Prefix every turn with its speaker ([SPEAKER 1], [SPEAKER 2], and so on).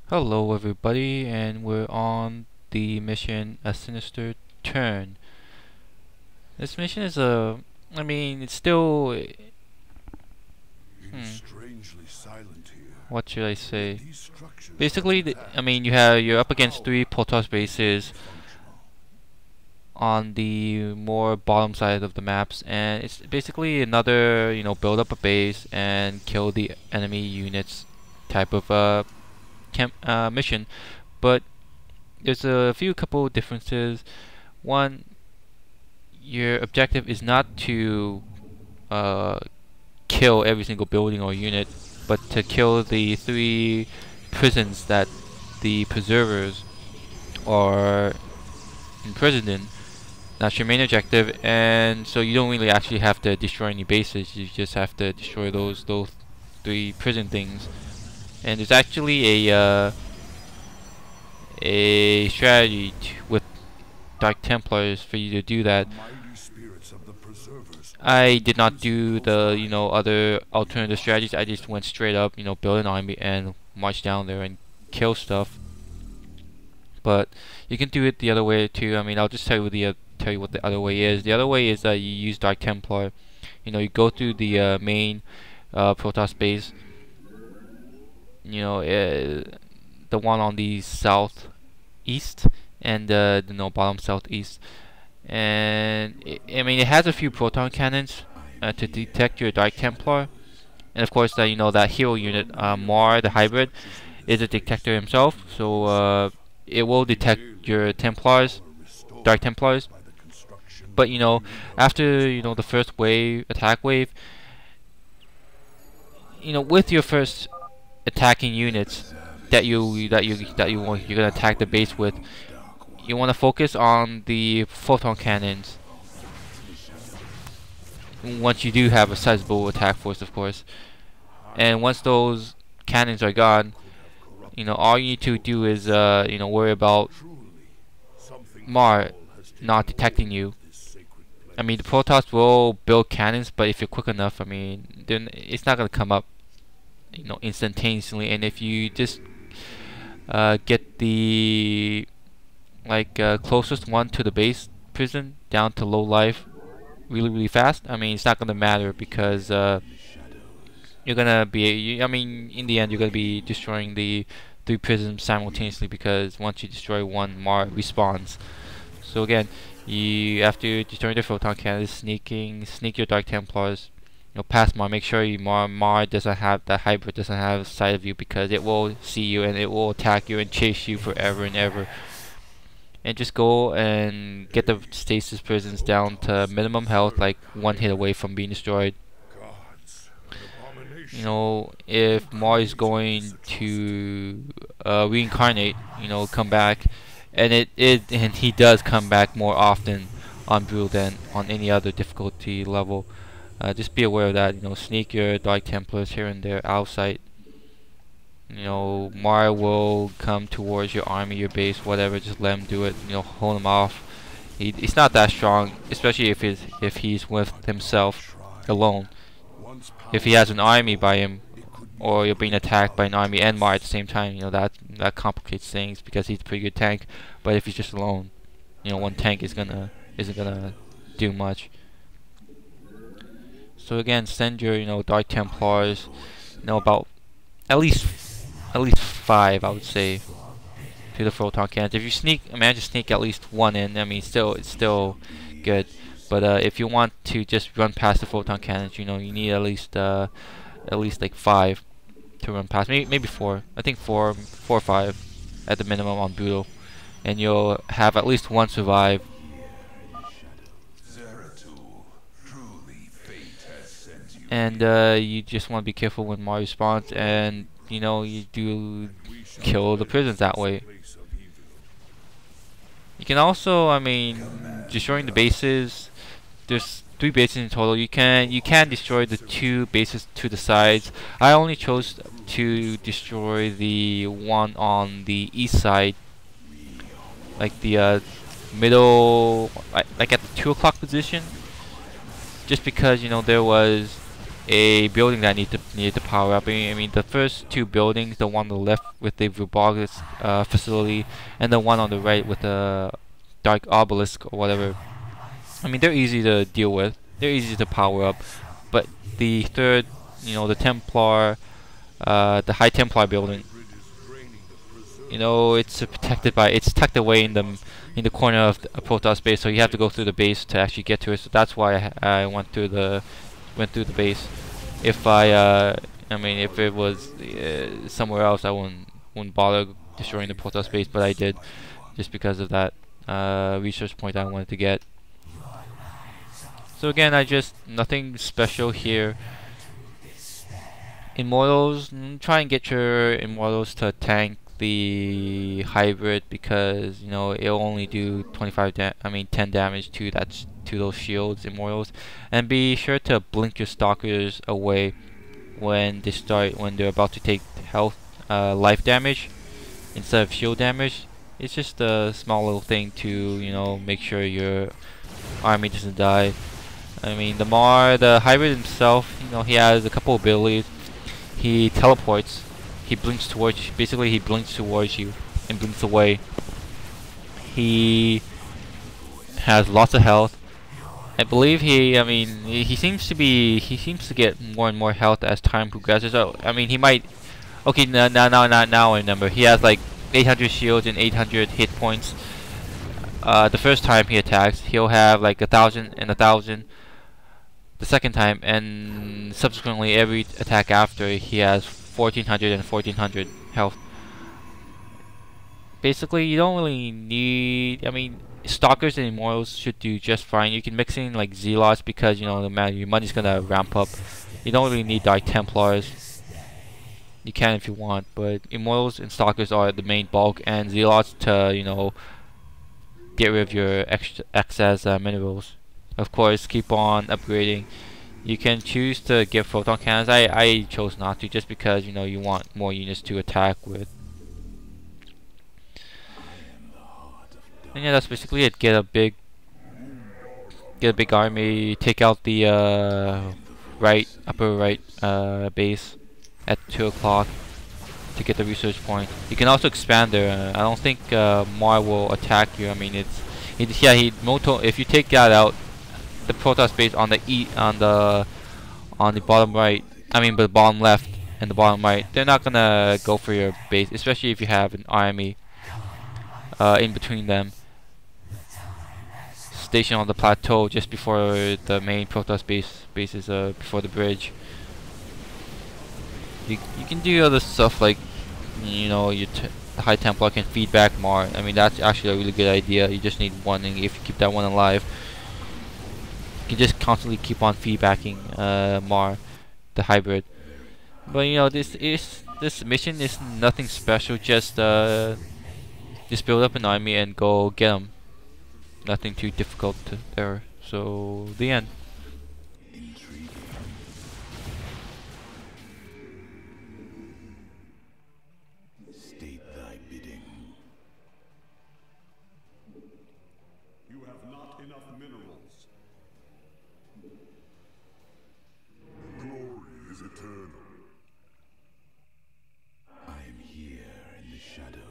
[SPEAKER 1] Hello everybody, and we're on the mission A Sinister Turn. This mission is it's still,
[SPEAKER 2] Strangely silent here.
[SPEAKER 1] what should I say?
[SPEAKER 2] These structures
[SPEAKER 1] Basically,
[SPEAKER 2] once passed
[SPEAKER 1] you're up against three Protoss bases
[SPEAKER 2] functional.
[SPEAKER 1] on the more bottom side of the maps, and it's basically another, build up a base and kill the enemy units type of mission. But there's a few couple differences. One, your objective is not to uh, kill every single building or unit, but to kill the three prisons that the preservers are imprisoned in. That's your main objective, and so you don't really actually have to destroy any bases. You just have to destroy those three prison things. And there's actually a strategy with Dark Templars for you to do that.
[SPEAKER 2] Mighty spirits of the preservers.
[SPEAKER 1] I did not do the other alternative strategies. I just went straight up, build an army and march down there and kill stuff. But you can do it the other way too. I'll just tell you what the other way is. The other way is that you use Dark Templar. You go through the main Protoss base. The one on the southeast and the bottom southeast. And it has a few proton cannons to detect your Dark Templar, and of course that hero unit, Mar the hybrid, is a detector himself, so it will detect your Templars, Dark Templars. But after the first wave, attack wave, with your first attacking units you're gonna attack the base with, you want to focus on the photon cannons. Once you do have a sizable attack force, of course, and once those cannons are gone, all you need to do is worry about Mar not detecting you. The Protoss will build cannons, but if you're quick enough, then it's not gonna come up, instantaneously. And if you just get the closest one to the base prison down to low life really fast, it's not gonna matter, because you're gonna be in the end you're gonna be destroying the three prisons simultaneously, because once you destroy one, Mar respawns. So again, you after destroying the photon cannons, sneak your Dark Templars, past Mar. Make sure Mar doesn't have, that hybrid doesn't have sight of you, because it will see you and it will attack you and chase you forever and ever. And just go and get the stasis prisons down to minimum health, like one hit away from being destroyed. If Mar is going to reincarnate, come back, and he does come back more often on Brutal than on any other difficulty level. Just be aware of that. Sneak your Dark Templars here and there out of sight. Mar will come towards your army, your base, whatever. Just let him do it. Hold him off. He's not that strong, especially if he's with himself alone. If he has an army by him, or you're being attacked by an army and Mar at the same time, that complicates things, because he's a pretty good tank. But if he's just alone, one tank isn't gonna do much. So again, send your Dark Templars, about at least 5, I would say, to the photon cannons. If you sneak, just sneak at least one in. It's still good. But if you want to just run past the photon cannons, you need at least like 5 to run past. Maybe 4. I think 4 or 5 at the minimum on Brutal, and you'll have at least one survive. And you just want to be careful when Mar spawns, and you do kill the prisons that way. You can also, destroying the bases. There's 3 bases in total. You can destroy the 2 bases to the sides. I only chose to destroy the one on the east side, like the middle, like at the 2 o'clock position, just because there was a building that needed to power up. I mean, the first two buildings, the one on the left with the robotics facility, and the one on the right with the dark obelisk or whatever. I mean, they're easy to deal with. They're easy to power up, but the third, the Templar, the High Templar building, it's it's tucked away in the corner of the Protoss base, so you have to go through the base to actually get to it. So that's why I went through the base. If if it was somewhere else, I wouldn't bother destroying the Protoss base, but I did just because of that research point I wanted to get. So again, nothing special here. Immortals, try and get your Immortals to tank the hybrid, because it'll only do 10 damage to those shields, Immortals. And be sure to blink your stalkers away when they're about to take life damage instead of shield damage. It's just a small little thing to make sure your army doesn't die. I mean, the hybrid himself, he has a couple abilities. He teleports. He blinks towards you. Basically, he blinks towards you and blinks away. He has lots of health. I believe he seems to get more and more health as time progresses. So, I mean, he might. Okay, now I remember. He has like 800 shields and 800 hit points. The first time he attacks, he'll have like 1,000 and 1,000. The second time, and subsequently every attack after, he has 1,400 and 1,400 health. Basically, you don't really need. I mean, Stalkers and Immortals should do just fine. You can mix in like Zealots because your money's gonna ramp up. You don't really need Dark Templars. You can if you want, but Immortals and Stalkers are the main bulk, and Zealots to get rid of your excess minerals. Of course, keep on upgrading. You can choose to get photon cannons. I chose not to, just because you want more units to attack with. And yeah, that's basically it. Get a big army. Take out the upper right base at 2 o'clock to get the research point. You can also expand there. I don't think Mar will attack you. I mean, if you take that out, the Protoss base on the bottom right, the bottom left and the bottom right, they're not gonna go for your base, especially if you have an army in between them, stationed on the plateau just before the main Protoss base is before the bridge. You can do other stuff like the High Templar can feed back Mar. I mean, that's actually a really good idea. You just need one, and if you keep that one alive, you can just constantly keep on feedbacking Mar, the hybrid. But this mission is nothing special. Just build up an army and go get them. Nothing too difficult there. So the end.
[SPEAKER 2] State thy bidding. You have not enough minerals. Glory is eternal. I am here in the shadows.